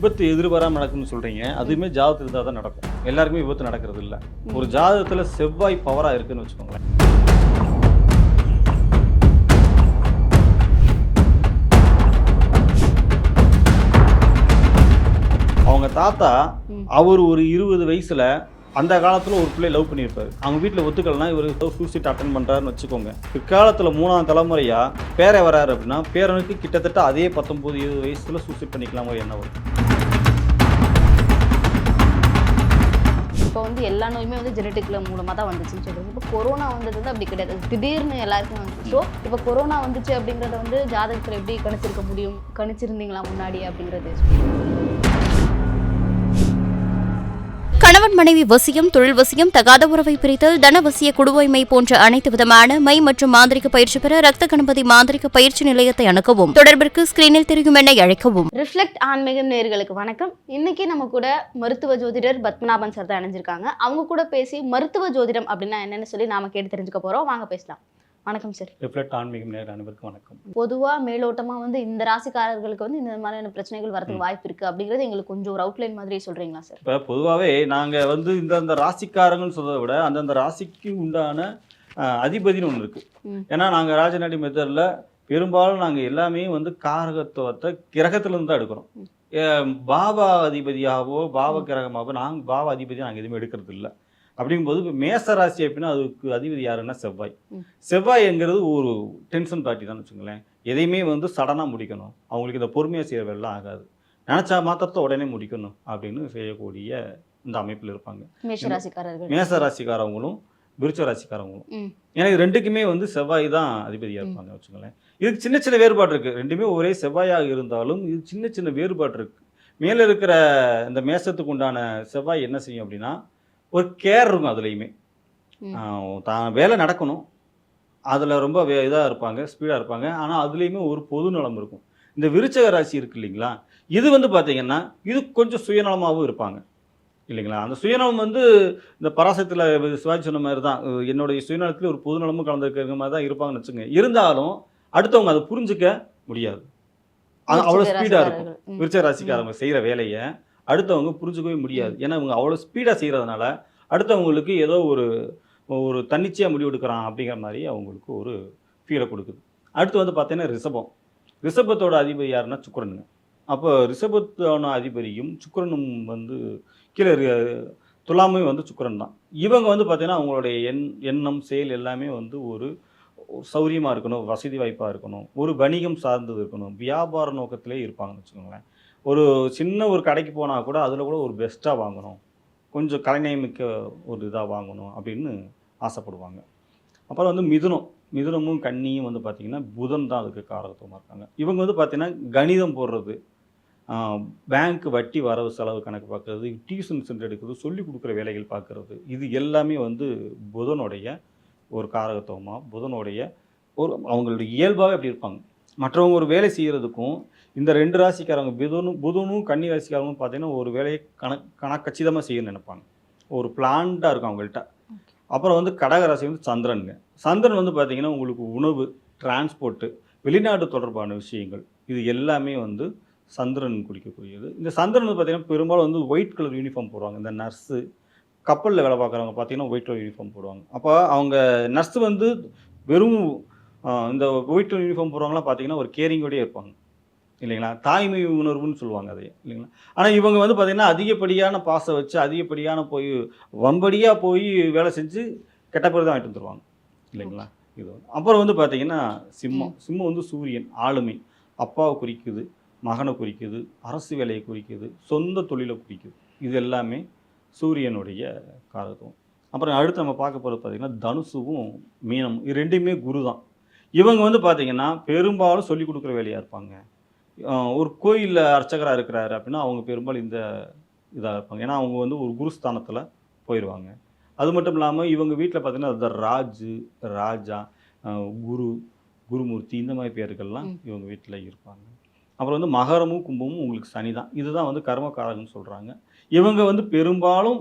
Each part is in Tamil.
விபத்து எதிர்பாராமல் நடக்கும்னு சொல்கிறீங்க, அதுவுமே ஜாதகத்தில் இருந்தால் தான் நடக்கும். எல்லாருக்குமே விபத்து நடக்கிறது இல்லை. ஒரு ஜாதகத்தில் செவ்வாய் பவராக இருக்குன்னு வச்சுக்கோங்களேன். அவங்க தாத்தா அவர் ஒரு 20 வயசுல அந்த காலத்தில் ஒரு பிள்ளை லவ் பண்ணியிருப்பாரு. அவங்க வீட்டில் ஒத்துக்கலன்னா இவர் சூசைட் அட்டன் பண்ணுறாருன்னு வச்சுக்கோங்க. பிற்காலத்தில் 3ஆம் தலைமுறையாக பேரை வராரு அப்படின்னா பேரனுக்கு கிட்டத்தட்ட அதே 19-20 வயசுல சூசைட் பண்ணிக்கலாம் ஒரு எண்ணம் வரும். இப்போ வந்து எல்லா நோயுமே வந்து ஜெனட்டிக்ல மூலமாக தான் வந்துச்சுன்னு சொல்லுவாங்க. இப்போ கொரோனா வந்தது வந்து அப்படி கிடையாது, திடீர்னு எல்லாருக்கும் வந்துச்சு. ஸோ இப்போ கொரோனா வந்துச்சு அப்படிங்கிறத வந்து ஜாதகத்தில் எப்படி கணிச்சிருக்க முடியும், கணிச்சிருந்தீங்களா முன்னாடி அப்படிங்கிறது? கணவன் மனைவி வசியம், தொழில் வசியம், தகாத உறவை பிரித்தல், தனவசிய குடுவைமை போன்ற அனைத்து விதமான மை மற்றும் மாந்திரிக பயிற்சி பெற ரத்த கணபதி மாந்திரிக பயிற்சி நிலையத்தை அணுகவும். தொடர்பிற்கு ஸ்கிரீனில் தெரியும் எண்ணை அழைக்கவும். ரிஃப்ளெக்ட் ஆன்மீகம் நேயர்களுக்கு வணக்கம். இன்னைக்கு நம்ம கூட மருத்துவ ஜோதிடர் பத்மநாபன் சார் தான் இணைஞ்சிருக்காங்க. அவங்க கூட பேசி மருத்துவ ஜோதிடம் அப்படின்னா என்னன்னு சொல்லி நாம கேட்டு தெரிஞ்சுக்க போறோம். வாங்க பேசலாம். வணக்கம் சார். ரிஃப்ளெக்ட் ஆன்மீகம் நேயர் அனைவருக்கும் வணக்கம். பொதுவாக மேலோட்டமாக வந்து இந்த ராசிக்காரர்களுக்கு வந்து இந்த மாதிரியான பிரச்சனைகள் வரதுக்கு வாய்ப்பு இருக்குது அப்படிங்கிறது எங்களுக்கு கொஞ்சம் ஒரு அவுட்லைன் மாதிரி சொல்கிறீங்களா சார்? இப்போ பொதுவாகவே நாங்கள் வந்து இந்த ராசிக்காரங்கன்னு சொல்றதை விட அந்தந்த ராசிக்கு உண்டான அதிபதினு ஒன்று இருக்குது. ஏன்னா நாங்கள் ராஜநாடி மெத்தடில் பெரும்பாலும் நாங்கள் எல்லாமே வந்து காரகத்துவத்தை கிரகத்திலேருந்து தான் எடுக்கிறோம். பாவ அதிபதியாகவோ பாவ கிரகமாகவோ நாங்கள் பாவ அதிபதியாக நாங்கள் எதுவுமே எடுக்கிறது இல்லை. அப்படிங்கும்போது இப்போ மேச ராசி அப்படின்னா அதுக்கு அதிபதி யாருன்னா செவ்வாய். செவ்வாய்ங்கிறது ஒரு டென்ஷன் பார்ட்டி தான் வச்சுங்களேன். எதையுமே வந்து சடனாக முடிக்கணும், அவங்களுக்கு இந்த பொறுமையாக செய்கிற வேலைலாம் ஆகாது, நினச்சா மாத்திரத்தை உடனே முடிக்கணும் அப்படின்னு செய்யக்கூடிய இந்த அமைப்பில் இருப்பாங்க மேச ராசிக்காரவங்களும் விருச்ச ராசிக்காரவங்களும். ஏன்னா இது ரெண்டுக்குமே வந்து செவ்வாய் தான் அதிபதியாக இருப்பாங்க வச்சுங்களேன். இதுக்கு சின்ன சின்ன வேறுபாடு இருக்குது. ரெண்டுமே ஒரே செவ்வாயாக இருந்தாலும் இது சின்ன சின்ன வேறுபாடு இருக்குது. மேலே இருக்கிற இந்த மேசத்துக்கு உண்டான செவ்வாய் என்ன செய்யும் அப்படின்னா ஒரு கேர் இருக்கும். அதுலேயுமே தான் வேலை நடக்கணும், அதில் ரொம்ப இதாக இருப்பாங்க, ஸ்பீடாக இருப்பாங்க. ஆனால் அதுலேயுமே ஒரு பொது நலம் இருக்கும். இந்த விருச்சக ராசி இருக்குது இல்லைங்களா, இது வந்து பார்த்திங்கன்னா இது கொஞ்சம் சுயநலமாகவும் இருப்பாங்க இல்லைங்களா. அந்த சுயநலம் வந்து இந்த பராசத்தில் சிவாஜி சொன்ன மாதிரி தான், என்னுடைய சுயநலத்தில் ஒரு பொது நலமும் கலந்துருக்கிற மாதிரி தான் இருப்பாங்கன்னு வச்சுங்க. இருந்தாலும் அடுத்தவங்க அதை புரிஞ்சிக்க முடியாது, அவ்வளோ ஸ்பீடாக இருக்கும். விருச்சக ராசிக்காரங்க செய்கிற வேலையை அடுத்தவங்க புரிஞ்சுக்கவே முடியாது. ஏன்னா இவங்க அவ்வளோ ஸ்பீடாக செய்கிறதுனால அடுத்தவங்களுக்கு ஏதோ ஒரு தன்னிச்சையாக முடிவு எடுக்கிறான் அப்படிங்கிற மாதிரி அவங்களுக்கு ஒரு ஃபீலை கொடுக்குது. அடுத்து வந்து பார்த்தீங்கன்னா ரிஷபத்தோட அதிபதி யாருன்னா சுக்கிரனுங்க. அப்போ ரிஷபத்தோட அதிபதியும் சுக்கிரனும் வந்து கீழே துலாமே வந்து சுக்கிரன் தான். இவங்க வந்து பார்த்தீங்கன்னா அவங்களுடைய எண்ணம் செயல் எல்லாமே வந்து ஒரு சௌரியமாக இருக்கணும், வசதி வாய்ப்பாக இருக்கணும், ஒரு வணிகம் சார்ந்தது இருக்கணும், வியாபார நோக்கத்திலே இருப்பாங்கன்னு வச்சுக்கோங்களேன். ஒரு சின்ன ஒரு கடைக்கு போனால் கூட அதில் கூட ஒரு பெஸ்ட்டாக வாங்கணும், கொஞ்சம் கலைநயமிக்க ஒரு இதாக வாங்கணும் அப்படின்னு ஆசைப்படுவாங்க. அப்புறம் வந்து மிதுனமும் கன்னியும் வந்து பார்த்திங்கன்னா புதன் தான் அதுக்கு காரகத்துவமாக இருக்காங்க. இவங்க வந்து பார்த்திங்கன்னா கணிதம் போடுறது, பேங்க் வட்டி வரவு செலவு கணக்கு பார்க்குறது, டியூஷன் சென்டர் எடுக்கிறது, சொல்லிக் கொடுக்குற வேலைகள் பார்க்குறது, இது எல்லாமே வந்து புதனுடைய ஒரு காரகத்துவமாக, புதனுடைய ஒரு அவங்களுடைய இயல்பாகவே அப்படி இருப்பாங்க. மற்றவங்க ஒரு வேலை செய்கிறதுக்கும் இந்த 2 ராசிக்காரங்க புதனும் கன்னி ராசிக்காரங்களும் பார்த்தீங்கன்னா ஒரு வேலையை கச்சிதமாக செய்யணும்னு நினைப்பாங்க, ஒரு பிளான்டாக இருக்கும் அவங்கள்ட்ட. அப்புறம் வந்து கடக ராசி வந்து சந்திரன் வந்து பார்த்திங்கன்னா உங்களுக்கு உணவு, டிரான்ஸ்போர்ட்டு, வெளிநாட்டு தொடர்பான விஷயங்கள், இது எல்லாமே வந்து சந்திரன் குறிக்கக்கூடியது. இந்த சந்திரன் வந்து பார்த்திங்கன்னா பெரும்பாலும் வந்து ஒயிட் கலர் யூனிஃபார்ம் போடுவாங்க. இந்த நர்ஸு, கப்பலில் வேலை பார்க்குறவங்க பார்த்திங்கன்னா ஒயிட் கலர் யூனிஃபார்ம் போடுவாங்க. அப்போ அவங்க நர்ஸு வந்து வெறும் இந்த ஒயிட் கலர் யூனிஃபார்ம் போடுறவங்களாம் பார்த்திங்கன்னா ஒரு கேரிங்கோடயே இருப்பாங்க இல்லைங்களா, தாய்மை உணர்வுன்னு சொல்லுவாங்க அதை இல்லைங்களா. ஆனால் இவங்க வந்து பார்த்திங்கன்னா அதிகப்படியான பாசை வச்சு அதிகப்படியான வம்படியாக போய் வேலை செஞ்சு கெட்ட பேர் தான் வாங்கிட்டு வந்துடுவாங்க இல்லைங்களா. இது அப்புறம் வந்து பார்த்திங்கன்னா சிம்மம் வந்து சூரியன் ஆளுமை, அப்பாவை குறிக்குது, மகனை குறிக்குது, அரசு வேலையை குறிக்குது, சொந்த தொழிலை குறிக்குது. இது எல்லாமே சூரியனுடைய காரகத்துவம். அப்புறம் அடுத்து நம்ம பார்க்க போகிறது பார்த்திங்கன்னா தனுசுவும் மீனம், இது ரெண்டுமே குரு தான். இவங்க வந்து பார்த்திங்கன்னா பெரும்பாலும் சொல்லிக் கொடுக்குற வேலையாக இருப்பாங்க. ஒரு கோயிலில் அர்ச்சகராக இருக்கிறாரு அப்படின்னா அவங்க பெரும்பாலும் இந்த இதாக இருப்பாங்க. ஏன்னா அவங்க வந்து ஒரு குருஸ்தானத்தில் போயிடுவாங்க. அது மட்டும் இல்லாமல் இவங்க வீட்டில் பார்த்திங்கன்னா ராஜா, குருமூர்த்தி, இந்த மாதிரி பேர்கள்லாம் இவங்க வீட்டில் இருப்பாங்க. அப்புறம் வந்து மகரமும் கும்பமும் உங்களுக்கு சனி தான். இதுதான் வந்து கர்மக்காரகன்னு சொல்கிறாங்க. இவங்க வந்து பெரும்பாலும்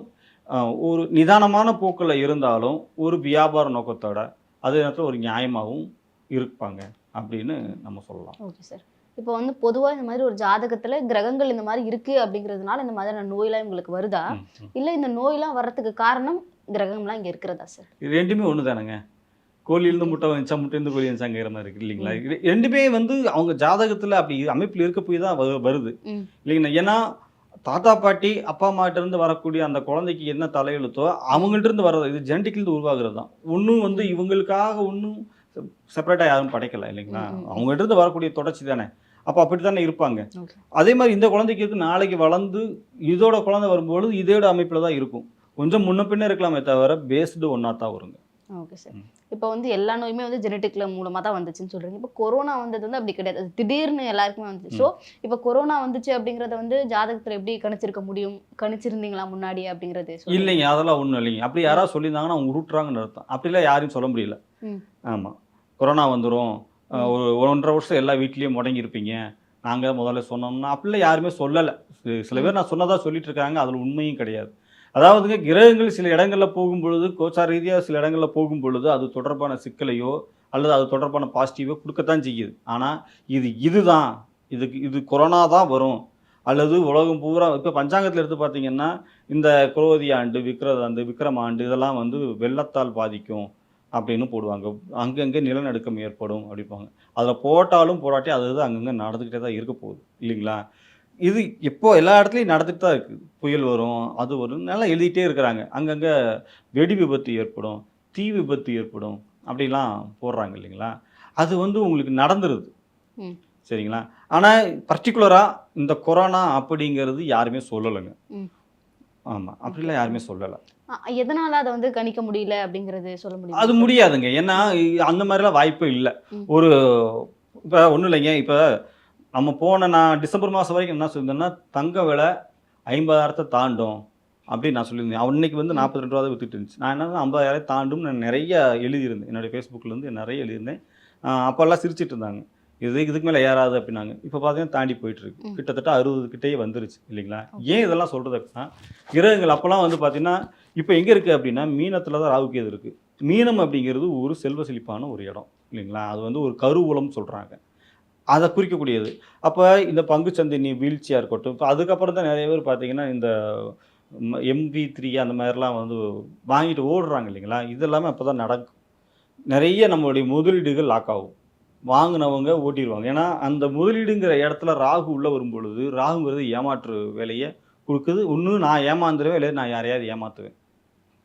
ஒரு நிதானமான போக்கில் இருந்தாலும் ஒரு வியாபார நோக்கத்தோட அதே நேரத்தில் ஒரு நியாயமாகவும் இருப்பாங்க அப்படின்னு நம்ம சொல்லலாம். Okay sir. இப்போ வந்து பொதுவா இந்த மாதிரி ஒரு ஜாதகத்துல கிரகங்கள் இந்த மாதிரி இருக்கு அப்படிங்கிறதுனால இந்த மாதிரியான நோயெல்லாம் உங்களுக்கு வருதா, இல்ல இந்த நோயெல்லாம் வர்றதுக்கு காரணம் கிரகம்லாம் இங்க இருக்கிறதா சார்? இது ரெண்டுமே ஒன்று தானேங்க. கோழியிலிருந்து முட்டை வந்துச்சா, முட்டையிலிருந்து கோழி வந்துச்சாங்கிற மாதிரி இருக்கு இல்லைங்களா? ரெண்டுமே வந்து அவங்க ஜாதகத்தில் அப்படி அமைப்பில் இருக்க போய் தான் வருது இல்லைங்களா? ஏன்னா தாத்தா பாட்டி அப்பா அம்மாட்ட இருந்து வரக்கூடிய அந்த குழந்தைக்கு என்ன தலையெழுத்தோ அவங்கள்ட்ட இருந்து வர்றது, இது ஜெனட்டிக்லேருந்து உருவாகிறது தான். ஒன்றும் வந்து இவங்களுக்காக ஒன்றும் செப்பரேட்டாக யாரும் படைக்கல இல்லைங்களா? அவங்கள்ட்ட இருந்து வரக்கூடிய தொடர்ச்சி தானே. அப்போ அப்படி தானே இருப்பாங்க. அதே மாதிரி இந்த குழந்தைக்கு இருக்கு, நாளைக்கு வளர்ந்து இதோட குழந்தை வரும்போது இதோட அமைப்பில் தான் இருக்கும். கொஞ்சம் முன்ன பின்ன இருக்கலாமே தவிர பேஸ்டு ஒன்றா தான் வருங்க. Okay sir. இப்போ வந்து எல்லா நோயுமே வந்து ஜெனட்டிக்ல மூலமா தான் வந்துச்சுன்னு சொல்றீங்க. இப்போ கொரோனா வந்தது வந்து அப்படி கிடையாது, அது திடீர்னு எல்லாருக்குமே வந்துச்சு. ஸோ இப்போ கொரோனா வந்துச்சு அப்படிங்கிறத வந்து ஜாதகத்துல எப்படி கணிச்சிருக்க முடியும், கணிச்சிருந்தீங்களா முன்னாடியே அப்படிங்கிறது? இல்லைங்க, அதெல்லாம் ஒன்றும் இல்லைங்க. அப்படி யாராவது சொல்லியிருந்தாங்கன்னா அவங்க உருட்டுறாங்கன்னு அர்த்தம். அப்படிலாம் யாரையும் சொல்ல முடியல. ஆமாம், கொரோனா வந்துடும், ஒரு 1.5 வருஷம் எல்லா வீட்லேயும் முடங்கியிருப்பீங்க, நாங்கள் முதல்ல சொன்னோம்னா அப்படிலாம் யாருமே சொல்லலை. சில பேர் நான் சொன்னதாக சொல்லிட்டு இருக்காங்க, அதில் உண்மையும் கிடையாது. அதாவதுங்க, கிரகங்கள் சில இடங்களில் போகும் பொழுது, கோச்சார ரீதியாக சில இடங்களில் போகும் பொழுது அது தொடர்பான சிக்கலையோ அல்லது அது தொடர்பான பாசிட்டிவோ கொடுக்கத்தான் செய்யுது. ஆனால் இதுதான் இது கொரோனா தான் வரும் அல்லது உலகம் பூரா இப்போ பஞ்சாங்கத்தில் எடுத்து பார்த்தீங்கன்னா இந்த குரோதி ஆண்டு, விக்ரம் ஆண்டு இதெல்லாம் வந்து வெள்ளத்தால் பாதிக்கும் அப்படின்னு போடுவாங்க. அங்கங்கே நிலநடுக்கம் ஏற்படும் அப்படிப்பாங்க. அதில் போட்டாலும் போராட்டி அது அங்கங்கே நடந்துக்கிட்டே தான் இருக்க போகுது இல்லைங்களா? இது இப்போ எல்லா இடத்துலையும் நடந்துட்டு தான் இருக்குது. புயல் வரும், அது வரும், நல்லா எழுதிட்டே இருக்கிறாங்க. அங்கங்கே வெடி விபத்து ஏற்படும், தீ விபத்து ஏற்படும் அப்படிலாம் போடுறாங்க இல்லைங்களா? அது வந்து உங்களுக்கு நடந்துருது சரிங்களா? ஆனால் பர்டிகுலராக இந்த கொரோனா அப்படிங்கிறது யாருமே சொல்லலைங்க. ஆமாம், அப்படிலாம் யாருமே சொல்லலை. எதனால அதை வந்து கணிக்க முடியல அப்படிங்கிறது சொல்ல முடியும்? அது முடியாதுங்க. ஏன்னா அந்த மாதிரிலாம் வாய்ப்பு இல்லை. ஒரு இப்போ ஒன்றும் இல்லைங்க. இப்போ நம்ம நான் டிசம்பர் மாதம் வரைக்கும் என்ன சொல்லியிருந்தேன்னா தங்க விலை 50,000 தாண்டும் அப்படின்னு நான் சொல்லியிருந்தேன். அன்னைக்கு வந்து 42 ரூபா வித்துட்டு இருந்துச்சு. நான் என்ன 50,000 தாண்டும் நான் நிறைய எழுதியிருந்தேன். என்னுடைய ஃபேஸ்புக்லேருந்து நிறைய எழுதியிருந்தேன். அப்போல்லாம் சிரிச்சிட்டு இருந்தாங்க, இதுக்கு மேலே ஏறாது அப்படின்னாங்க. இப்போ பார்த்தீங்கன்னா தாண்டி போயிட்டுருக்கு, கிட்டத்தட்ட 60 கிட்டேயே வந்துருச்சு இல்லைங்களா? ஏன் இதெல்லாம் சொல்கிறது அப்படின்னா, கிரகங்கள் அப்போல்லாம் வந்து பார்த்தீங்கன்னா இப்போ எங்கே இருக்குது அப்படின்னா மீனத்தில் தான் ராகுகேது இருக்குது. மீனம் அப்படிங்கிறது ஒரு செல்வ செழிப்பான ஒரு இடம் இல்லைங்களா? அது வந்து ஒரு கருவூலம் சொல்கிறாங்க, அதை குறிக்கக்கூடியது. அப்போ இந்த பங்குச்சந்தை வீழ்ச்சியாக இருக்கட்டும், இப்போ அதுக்கப்புறம் தான் நிறைய பேர் பார்த்தீங்கன்னா இந்த MV3 அந்த மாதிரிலாம் வந்து வாங்கிட்டு ஓடுறாங்க இல்லைங்களா? இதெல்லாமே அப்போ தான் நடக்கும். நிறைய நம்மளுடைய முதலீடுகள் லாக் ஆகும், வாங்கினவங்க ஓட்டிடுவாங்க. ஏன்னா அந்த முதலீடுங்கிற இடத்துல ராகு உள்ளே வரும்பொழுது, ராகுங்கிறது ஏமாற்று வேலையை கொடுக்குது. ஒன்று நான் ஏமாந்துருவேன், இல்லை நான் யாரையாவது ஏமாற்றுவேன்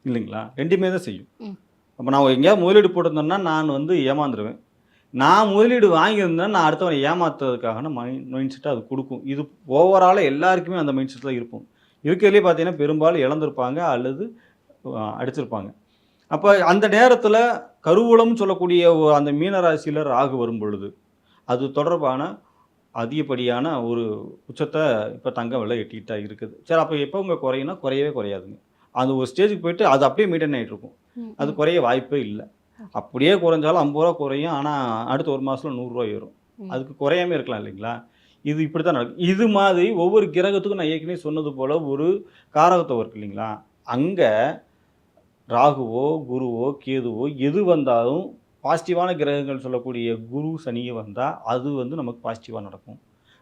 இல்லைங்களா? ரெண்டுமே தான் செய்யும். அப்போ நான் எங்கேயாவது முதலீடு போட்டிருந்தேன்னா நான் வந்து ஏமாந்துருவேன். நான் முதலீடு வாங்கியிருந்தேன், நான் அடுத்தவனை ஏமாத்துறதுக்கான மைண்ட் செட்டை அது கொடுக்கும். இது ஓவராலாக எல்லாருக்குமே அந்த மைண்ட் செட்டில் இருக்கும். இருக்கிறதுலே பார்த்தீங்கன்னா பெரும்பாலும் இழந்திருப்பாங்க அல்லது அடிச்சிருப்பாங்க. அப்போ அந்த நேரத்தில் கருவூலம்னு சொல்லக்கூடிய அந்த மீனராசியில் ராகு வரும் பொழுது அது தொடர்பான அதிகப்படியான ஒரு உச்சத்தை இப்போ தங்க விலை எட்டிக்கிட்டா இருக்குது. சரி, அப்போ எப்போ உங்கள் குறையினா குறையவே குறையாதுங்க. அந்த ஒரு ஸ்டேஜுக்கு போயிட்டு அது அப்படியே மெயின்டைன் ஆகிட்டு இருக்கும். அது குறைய வாய்ப்பே இல்லை. அப்படியே குறைஞ்சாலும் 50 ரூபா குறையும், ஆனால் அடுத்த ஒரு மாதத்தில் 100 ரூபா ஏறும். அதுக்கு குறையாமல் இருக்கலாம் இல்லைங்களா? இது இப்படி தான் நடக்கும். இது மாதிரி ஒவ்வொரு கிரகத்துக்கும் நான் ஏற்கனவே சொன்னது போல் ஒரு காரகத்துவம் இருக்குது இல்லைங்களா? அங்கே ராகுவோ குருவோ கேதுவோ எது வந்தாலும் பாசிட்டிவான கிரகங்கள் சொல்லக்கூடிய குரு சனியை வந்தால் அது வந்து நமக்கு பாசிட்டிவாக நடக்கும்.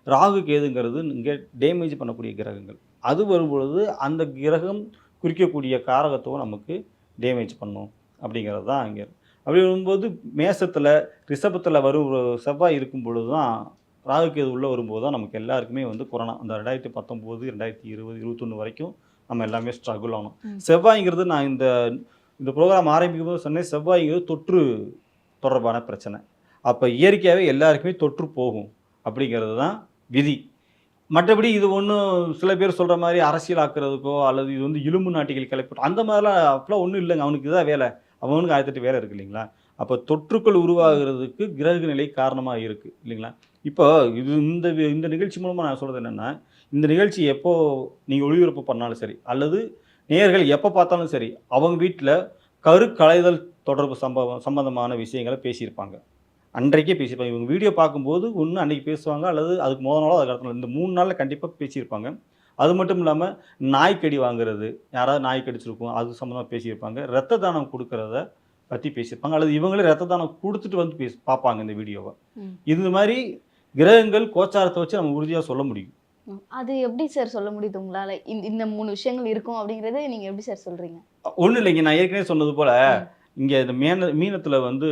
ராகு கேதுங்கிறது இங்கே டேமேஜ் பண்ணக்கூடிய கிரகங்கள். அது வரும்பொழுது அந்த கிரகம் குறிக்கக்கூடிய காரகத்துவம் நமக்கு டேமேஜ் பண்ணும் அப்படிங்கிறது தான் அங்கே. அப்படி வரும்போது மேசத்தில் ரிஷபத்தில் வரும் செவ்வாய் இருக்கும் பொழுது தான் ராகு கேது உள்ளே வரும்போது தான் நமக்கு எல்லாருக்குமே வந்து கொரோனா அந்த 2019 2020 21 வரைக்கும் நம்ம எல்லாமே ஸ்ட்ரகிள் ஆகணும். செவ்வாய்ங்கிறது நான் இந்த ப்ரோக்ராம் ஆரம்பிக்கும் போது சொன்னேன், செவ்வாய்ங்கிறது தொற்று தொடர்பான பிரச்சனை. அப்போ இயற்கையாகவே எல்லாருக்குமே தொற்று போகும் அப்படிங்கிறது தான் விதி. மற்றபடி இது ஒன்றும் சில பேர் சொல்கிற மாதிரி அரசியல் ஆக்குறதுக்கோ அல்லது இது வந்து இலும்பு நாட்டிகள் கிளப்பி அந்த மாதிரிலாம் அப்போலாம் ஒன்றும் இல்லைங்க. அவனுக்கு இதான் வேலை, அவனுக்கு 1008 வேலை இருக்குது இல்லைங்களா? அப்போ தொற்றுக்கள் உருவாகிறதுக்கு கிரக நிலை காரணமாக இருக்குது இல்லைங்களா? இப்போ இது இந்த நிகழ்ச்சி மூலமாக நான் சொல்கிறது என்னென்னா, இந்த நிகழ்ச்சி எப்போ நீங்கள் ஒளிபரப்பு பண்ணாலும் சரி அல்லது நேயர்கள் எப்போ பார்த்தாலும் சரி அவங்க வீட்டில் கருக்கலைதல் தொடர்பு சம்பந்தமான விஷயங்களை பேசியிருப்பாங்க. அன்றைக்கே பேசியிருப்பாங்க. இவங்க வீடியோ பார்க்கும்போது ஒன்று அன்றைக்கி பேசுவாங்க அல்லது அதுக்கு முதல் நாளோ அதுக்கு அடுத்த நாள், இந்த 3 நாளில் கண்டிப்பாக பேசியிருப்பாங்க. அது மட்டும் இல்லாமல் நாய்க்கடி வாங்குறது, யாராவது நாய் கடிச்சிருக்கும் அது சம்மந்தமாக பேசியிருப்பாங்க. ரத்த தானம் கொடுக்கறத பற்றி பேசியிருப்பாங்க அல்லது இவங்களே ரத்த தானம் கொடுத்துட்டு வந்து பார்ப்பாங்க இந்த வீடியோவை. இது மாதிரி கிரகங்கள் கோச்சாரத்தை வச்சு நம்ம உறுதியாக சொல்ல முடியும். அது எப்படி சார் சொல்ல முடியுது உங்களால? இந்த 3 விஷயங்கள் இருக்கும் அப்படிங்கறது நீங்க எப்படி சார் சொல்றீங்க? ஒன்றும் இல்லைங்க, நான் ஏற்கனவே சொன்னது போல இங்கே இந்த மீனத்தில் வந்து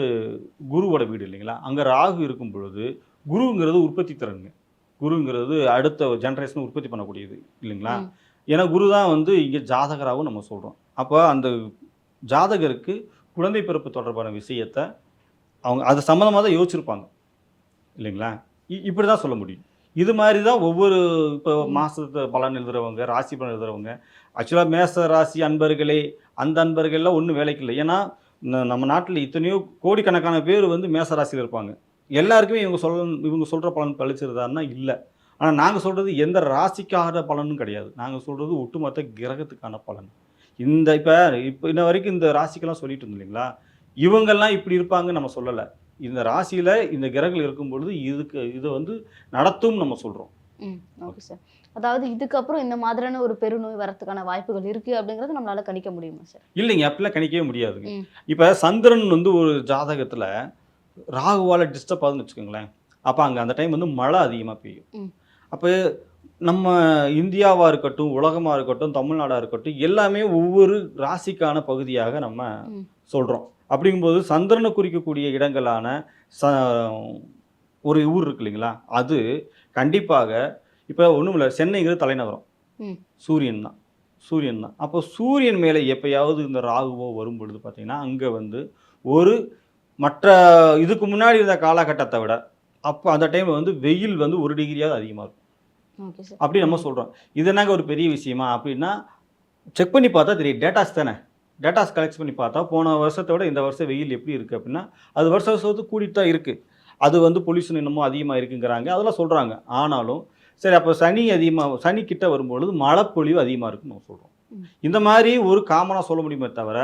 குருவோட வீடு இல்லைங்களா, அங்கே ராகு இருக்கும் பொழுது குருங்கிறது உற்பத்தி திறனுங்க. குருங்கிறது அடுத்த ஜென்ரேஷன் உற்பத்தி பண்ணக்கூடியது இல்லைங்களா. ஏன்னா குரு தான் வந்து இங்கே ஜாதகராகவும் நம்ம சொல்கிறோம். அப்போ அந்த ஜாதகருக்கு குழந்தை பிறப்பு தொடர்பான விஷயத்தை அவங்க அது சம்மந்தமாக தான் யோசிச்சிருப்பாங்க இல்லைங்களா. இப்படி தான் சொல்ல முடியும். இது மாதிரி தான் ஒவ்வொரு இப்போ மாதத்து பலன் எழுதுறவங்க, ராசி பலன் எழுதுறவங்க, ஆக்சுவலாக மேச ராசி அன்பர்களே அந்த அன்பர்கள்லாம் ஒன்றும் வேலைக்கு இல்லை. ஏன்னா நம்ம நாட்டில் இத்தனையோ கோடிக்கணக்கான பேர் வந்து மேச ராசியில் இருப்பாங்க. எல்லாருக்குமே இவங்க சொல்கிற பலன் பழிச்சிருதாருன்னா இல்லை. ஆனால் நாங்கள் சொல்கிறது எந்த ராசிக்காக பலனும் கிடையாது. நாங்கள் சொல்கிறது ஒட்டுமொத்த கிரகத்துக்கான பலன். இப்போ இன்ன வரைக்கும் இந்த ராசிக்கெல்லாம் சொல்லிட்டு இருந்தோம் இல்லைங்களா, இவங்கெல்லாம் இப்படி இருப்பாங்கன்னு நம்ம சொல்லலை. இந்த ராசியில் இந்த கிரகங்கள் இருக்கும் பொழுது இதை வந்து நடத்தும் நம்ம சொல்கிறோம். Okay sir. அதாவது இதுக்கப்புறம் இந்த மாதிரியான ஒரு பெருநோய் வரதுக்கான வாய்ப்புகள் இருக்குது அப்படிங்கிறது நம்மளால கணிக்க முடியுமா சார்? இல்லைங்க, அப்படிலாம் கணிக்கவே முடியாதுங்க. இப்போ சந்திரன் வந்து ஒரு ஜாதகத்தில் ராகுவால் டிஸ்டர்ப் ஆகுதுன்னு வச்சுக்கோங்களேன், அப்போ அங்கே அந்த டைம் வந்து மழை அதிகமாக பெய்யும். அப்போ நம்ம இந்தியாவாக இருக்கட்டும், உலகமாக இருக்கட்டும், தமிழ்நாடாக இருக்கட்டும், எல்லாமே ஒவ்வொரு ராசிக்கான பகுதியாக நம்ம சொல்கிறோம். அப்படிங்கும்போது சந்திரனை குறிக்கக்கூடிய இடங்களான ஒரு ஊர் இருக்கு இல்லைங்களா, அது கண்டிப்பாக இப்போ ஒன்றும் இல்லை, சென்னைங்கிறது தலைநகரம், சூரியன் தான். அப்போ சூரியன் மேலே எப்பயாவது இந்த ராகுவோ வரும் பொழுது பார்த்தீங்கன்னா அங்கே வந்து ஒரு மற்ற இதுக்கு முன்னாடி இருந்த காலகட்டத்தை விட அப்போ அந்த டைமில் வந்து வெயில் வந்து 1 டிகிரியாவது அதிகமாக இருக்கும். அப்படி நம்ம சொல்கிறோம். இது என்னங்க ஒரு பெரிய விஷயமா அப்படின்னா, செக் பண்ணி பார்த்தா தெரியும். டேட்டாஸ் தானே, டேட்டாஸ் கலெக்ட் பண்ணி பார்த்தா போன வருஷத்தை விட இந்த வருஷம் வெயில் எப்படி இருக்குது அப்படின்னா அது வருஷத்துக்கு கூட்டிகிட்டு தான் இருக்குது. அது வந்து பொல்யூஷன் இன்னமும் அதிகமாக இருக்குங்கிறாங்க, அதெல்லாம் சொல்கிறாங்க. ஆனாலும் சரி, அப்போ சனி கிட்ட வரும்பொழுது மழைப்பொழிவு அதிகமாக இருக்குன்னு நம்ம சொல்கிறோம். இந்த மாதிரி ஒரு காமனாக சொல்ல முடியுமே தவிர,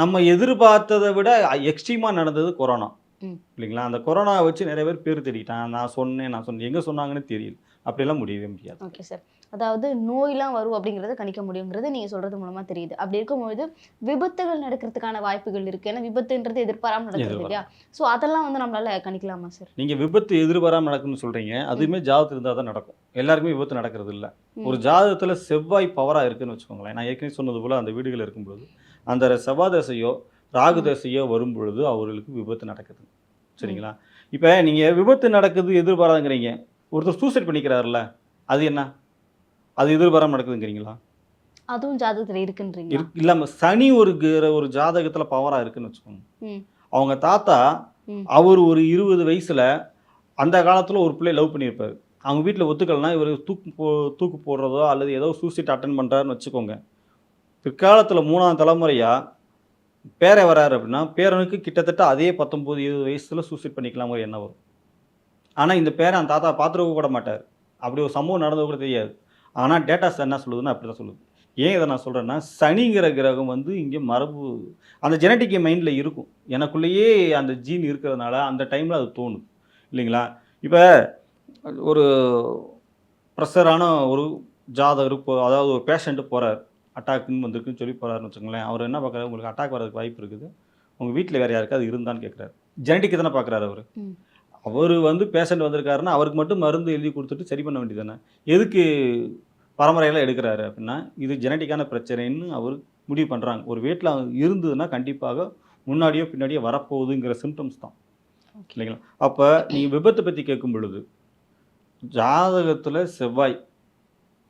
நம்ம எதிர்பார்த்ததை விட எக்ஸ்ட்ரீமாக நடந்தது கொரோனா இல்லைங்களா. அந்த கொரோனாவை வச்சு நிறைய பேர் தேடிட்டாங்க. நான் சொன்னேன் எங்கே சொன்னாங்கன்னு தெரியல. அப்படியெல்லாம் முடியவே முடியாது. Okay sir. அதாவது நோயெல்லாம் வரும் அப்படிங்கிறத கணிக்க முடியுங்கிறது நீங்கள் சொல்கிறது மூலமாக தெரியுது. அப்படி இருக்கும்போது விபத்துகள் நடக்கிறதுக்கான வாய்ப்புகள் இருக்குது. ஏன்னா விபத்துன்றது எதிர்பாராமல் நடக்குது இல்லையா. ஸோ அதெல்லாம் வந்து நம்மளால் கணிக்கலாமா சார்? நீங்கள் விபத்து எதிர்பாராமல் நடக்குன்னு சொல்கிறீங்க, அதுவுமே ஜாதகத்தில் இருந்தால் தான் நடக்கும். எல்லாருக்குமே விபத்து நடக்கிறது இல்லை. ஒரு ஜாதகத்தில் செவ்வாய் பவராக இருக்குதுன்னு வச்சுக்கோங்களேன். நான் ஏற்கனவே சொன்னது போல் அந்த வீடுகள் இருக்கும்போது அந்த செவ்வாய் தசையோ ராகு தசையோ வரும் பொழுது அவர்களுக்கு விபத்து நடக்குது. சரிங்களா. இப்போ நீங்கள் விபத்து நடக்குது எதிர்பாராதுங்கிறீங்க, ஒருத்தர் சூசைட் பண்ணிக்கிறாருல்ல, அது என்ன, அது எதிர்பாராமல் நடக்குதுங்கிறீங்களா? அதுவும் ஜாதகத்தில் இருக்குன்றீங்க. இல்லாமல் சனி ஒரு ஜாதகத்தில் பவராக இருக்குன்னு வச்சுக்கோங்க. அவங்க தாத்தா அவர் ஒரு 20 வயசில் அந்த காலத்தில் ஒரு பிள்ளை லவ் பண்ணியிருப்பார். அவங்க வீட்டில் ஒத்துக்கலைன்னா இவர் தூக்கு போடுறதோ அல்லது ஏதோ சூசைட் அட்டன் பண்ணுறாருன்னு வச்சுக்கோங்க. பிற்காலத்தில் 3ஆம் தலைமுறையாக பேரை வராரு அப்படின்னா பேரனுக்கு கிட்டத்தட்ட அதே 19-20 வயசில் சூசைட் பண்ணிக்கலாமோ என்ன வரும். ஆனால் இந்த பேரை அந்த தாத்தா பார்த்துருக்க கூட மாட்டார். அப்படி ஒரு சம்பவம் நடந்தது கூட தெரியாது. ஆனால் டேட்டாஸ் என்ன சொல்லுதுன்னா அப்படி தான் சொல்லுது. ஏன் இதை நான் சொல்கிறேன்னா, சனிங்கிற கிரகம் வந்து இங்கே மரபு அந்த ஜெனட்டிக் மைண்டில் இருக்கும். எனக்குள்ளேயே அந்த ஜீன் இருக்கிறதுனால அந்த டைமில் அது தோணும் இல்லைங்களா. இப்போ ஒரு ப்ரெஷரான ஒரு ஜாதகர் அதாவது ஒரு பேஷண்ட்டு போகிறார், அட்டாக்குன்னு வந்திருக்குன்னு சொல்லி போகிறாருன்னு வச்சுக்கோங்களேன். அவர் என்ன பார்க்குறாரு, உங்களுக்கு அட்டாக் வரதுக்கு வாய்ப்பு இருக்குது, உங்கள் வீட்டில் வேறு யாருக்காவது இருந்தான்னு கேட்குறாரு. ஜெனட்டிக் தானே பார்க்குறாரு அவர் வந்து பேஷண்ட் வந்திருக்காருன்னா அவருக்கு மட்டும் மருந்து எழுதி கொடுத்துட்டு சரி பண்ண வேண்டியது தானே. எதுக்கு பரம்பரையெல்லாம் எடுக்கிறாரு அப்படின்னா இது ஜெனட்டிக்கான பிரச்சனைன்னு அவர் முடிவு பண்ணுறாங்க. ஒரு வீட்டில் இருந்ததுன்னா கண்டிப்பாக முன்னாடியோ பின்னாடியோ வரப்போகுதுங்கிற சிம்டம்ஸ் தான் இல்லைங்களா. அப்போ நீங்கள் விபத்தை பற்றி கேட்கும் பொழுது ஜாதகத்தில் செவ்வாய்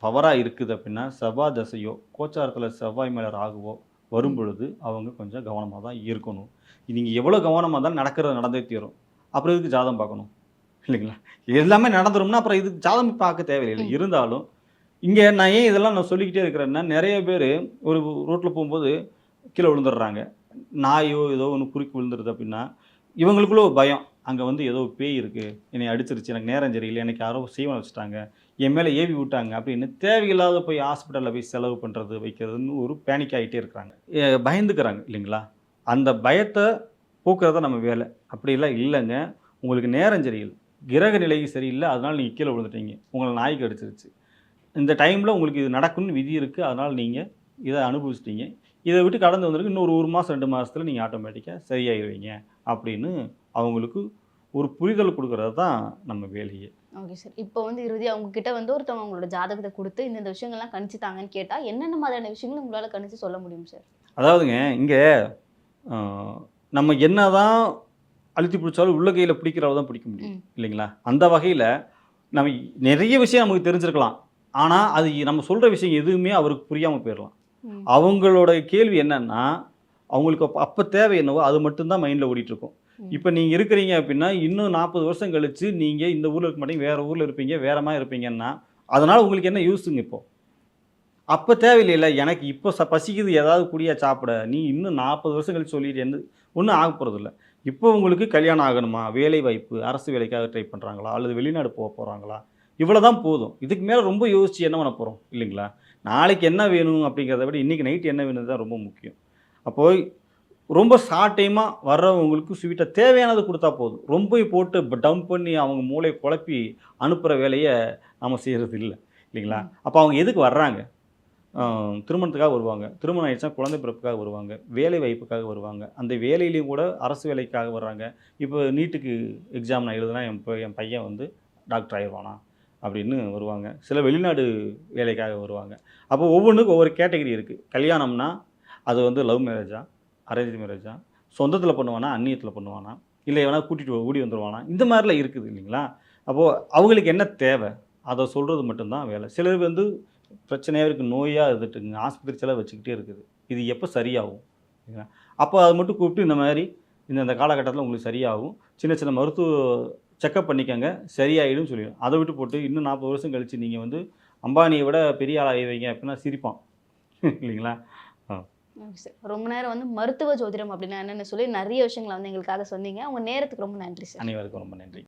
பவராக இருக்குது அப்படின்னா செவ்வாய் தசையோ கோச்சாரத்தில் செவ்வாய் மேலே ராகுவோ வரும் பொழுது அவங்க கொஞ்சம் கவனமாக தான் இருக்கணும். நீங்கள் எவ்வளோ கவனமாக தான் நடந்தே தீரும். அப்புறம் இதுக்கு ஜாதகம் பார்க்கணும் இல்லைங்களா. எல்லாமே நடந்துரும்னா அப்புறம் இதுக்கு ஜாதகம் பார்க்க தேவையில்லை. இருந்தாலும் இங்கே நான் ஏன் இதெல்லாம் நான் சொல்லிக்கிட்டே இருக்கிறேன்னா, நிறைய பேர் ஒரு ரோட்டில் போகும்போது கீழே விழுந்துடுறாங்க, நாயோ ஏதோ ஒன்று குறுக்கி விழுந்துருது அப்படின்னா இவங்களுக்குள்ள ஒரு பயம், அங்கே வந்து ஏதோ பேய் இருக்குது, என்னை அடிச்சிருச்சு, எனக்கு நேரம் சரியில்லை, எனக்கு யாரோ செய்வனை வச்சுட்டாங்க, என் மேலே ஏவி விட்டாங்க அப்படின்னு தேவையில்லாத போய் ஹாஸ்பிட்டலில் போய் செலவு பண்ணுறது வைக்கிறதுன்னு ஒரு பேனிக் ஆகிட்டே இருக்கிறாங்க, பயந்துக்கிறாங்க இல்லைங்களா. அந்த பயத்தை போக்குறத நம்ம வேலை. அப்படிலாம் இல்லைங்க. உங்களுக்கு நேரம் சரியில்லை, கிரக நிலை சரியில்லை, அதனால் நீங்கள் கீழே விழுந்துட்டீங்க, உங்களை நாய்க்கு அடிச்சிருச்சு, இந்த டைமில் உங்களுக்கு இது நடக்கும்னு விதி இருக்குது, அதனால் நீங்கள் இதை அனுபவிச்சிட்டீங்க, இதை விட்டு கடந்து வந்திருக்கு, இன்னொரு 1 மாதம் 2 மாதத்தில் நீங்கள் ஆட்டோமேட்டிக்காக சரியாகிடுவீங்க அப்படின்னு அவங்களுக்கு ஒரு புரிதல் கொடுக்கறது தான் நம்ம வேலையே. Okay sir. இப்போ வந்து இறுதியாக உங்ககிட்ட வந்து ஒருத்தவங்க உங்களோட ஜாதகத்தை கொடுத்து இந்த விஷயங்கள்லாம் கணிச்சுத்தாங்கன்னு கேட்டால் என்னென்ன மாதிரியான விஷயங்கள் உங்களால் கணிச்சு சொல்ல முடியும் சார்? அதாவதுங்க இங்கே நம்ம என்னதான் அழுத்தி பிடிச்சாலும் உள்ள கையில் பிடிக்கிறவ தான் பிடிக்க முடியும் இல்லைங்களா? அந்த வகையில் நம்ம நிறைய விஷயம் நமக்கு தெரிஞ்சிருக்கலாம். ஆனால் அது நம்ம சொல்கிற விஷயம் எதுவுமே அவருக்கு புரியாமல் போயிடலாம். அவங்களோட கேள்வி என்னன்னா, அவங்களுக்கு அப்போ தேவை என்னவோ அது மட்டும்தான் மைண்டில் ஓடிட்டுருக்கும். இப்போ நீங்கள் இருக்கிறீங்க அப்படின்னா இன்னும் 40 வருஷம் கழித்து நீங்கள் இந்த ஊரில் இருக்க மாட்டீங்க, வேறு ஊரில் இருப்பீங்க, வேறு மாதிரி இருப்பீங்கன்னா அதனால் உங்களுக்கு என்ன யூஸுங்க இப்போது? அப்போ தேவையில்லைல்ல. எனக்கு இப்போ பசிக்குது, ஏதாவது குடியா சாப்பிட. நீ இன்னும் 40 வருஷம் கழிச்சு சொல்லிட்டு ஒன்றும் ஆக போகிறதில்ல. இப்போ உங்களுக்கு கல்யாணம் ஆகணுமா, வேலை வாய்ப்பு, அரசு வேலைக்காக ட்ரை பண்ணுறாங்களா, அல்லது வெளிநாடு போக போகிறாங்களா, இவ்வளோ தான் போதும். இதுக்கு மேலே ரொம்ப யோசித்து என்ன பண்ண போகிறோம் இல்லைங்களா? நாளைக்கு என்ன வேணும் அப்படிங்கிறத விட இன்றைக்கி நைட்டு என்ன வேணும் தான் ரொம்ப முக்கியம். அப்போது ரொம்ப ஷார்ட் டைமாக வர்றவங்களுக்கு ஸ்வீட்டாக தேவையானது கொடுத்தா போதும். ரொம்ப போட்டு டம்ப் பண்ணி அவங்க மூளையை குழப்பி அனுப்புகிற வேலையை நம்ம செய்கிறது இல்லை இல்லைங்களா? அப்போ அவங்க எதுக்கு வர்றாங்க? திருமணத்துக்காக வருவாங்க, திருமணம் ஆயிடுச்சுன்னா குழந்தை பிறப்புக்காக வருவாங்க, வேலை வாய்ப்புக்காக வருவாங்க, அந்த வேலையிலையும் கூட அரசு வேலைக்காக வர்றாங்க. இப்போ நீட்டுக்கு எக்ஸாம் நான் எழுதுனா என் பையன் வந்து டாக்டர் ஆயிடுவானா அப்படின்னு வருவாங்க. சில வெளிநாடு வேலைக்காக வருவாங்க. அப்போ ஒவ்வொன்றுக்கும் ஒவ்வொரு கேட்டகரி இருக்குது. கல்யாணம்னா அது வந்து லவ் மேரேஜா, அரேஞ்ச் மேரேஜா, சொந்தத்தில் பண்ணுவானா, அந்நியத்தில் பண்ணுவானா, இல்லை எவனா கூட்டிகிட்டு ஓடி வந்துடுவானா, இந்த மாதிரிலாம் இருக்குது இல்லைங்களா? அப்போது அவங்களுக்கு என்ன தேவை அதை சொல்கிறது மட்டும்தான் வேலை. சிலர் வந்து பிரச்சனையாக இருக்குது, நோயாக இருந்துட்டுங்க, ஆஸ்பத்திரி செலவு வச்சுக்கிட்டே இருக்குது, இது எப்போ சரியாகும்? அப்போ அதை மட்டும் கூப்பிட்டு இந்த மாதிரி இந்த காலகட்டத்தில் உங்களுக்கு சரியாகும், சின்ன சின்ன மருத்துவ செக்கப் பண்ணிக்கங்க, சரியாயிடும் சொல்லிடும். அதை விட்டு போட்டு இன்னும் 40 வருஷம் கழித்து நீங்கள் வந்து அம்பானியை விட பெரிய ஆள் ஆகிடுவீங்க அப்படின்னா சிரிப்பான் இல்லைங்களா? சார், ரொம்ப நேரம் வந்து மருத்துவ ஜோதிடம் அப்படின்னா என்னென்னு சொல்லி நிறைய விஷயங்களை வந்து எங்களுக்காக சொன்னீங்க. உங்கள் நேரத்துக்கு ரொம்ப நன்றி சார். அனைவருக்கும் ரொம்ப நன்றி.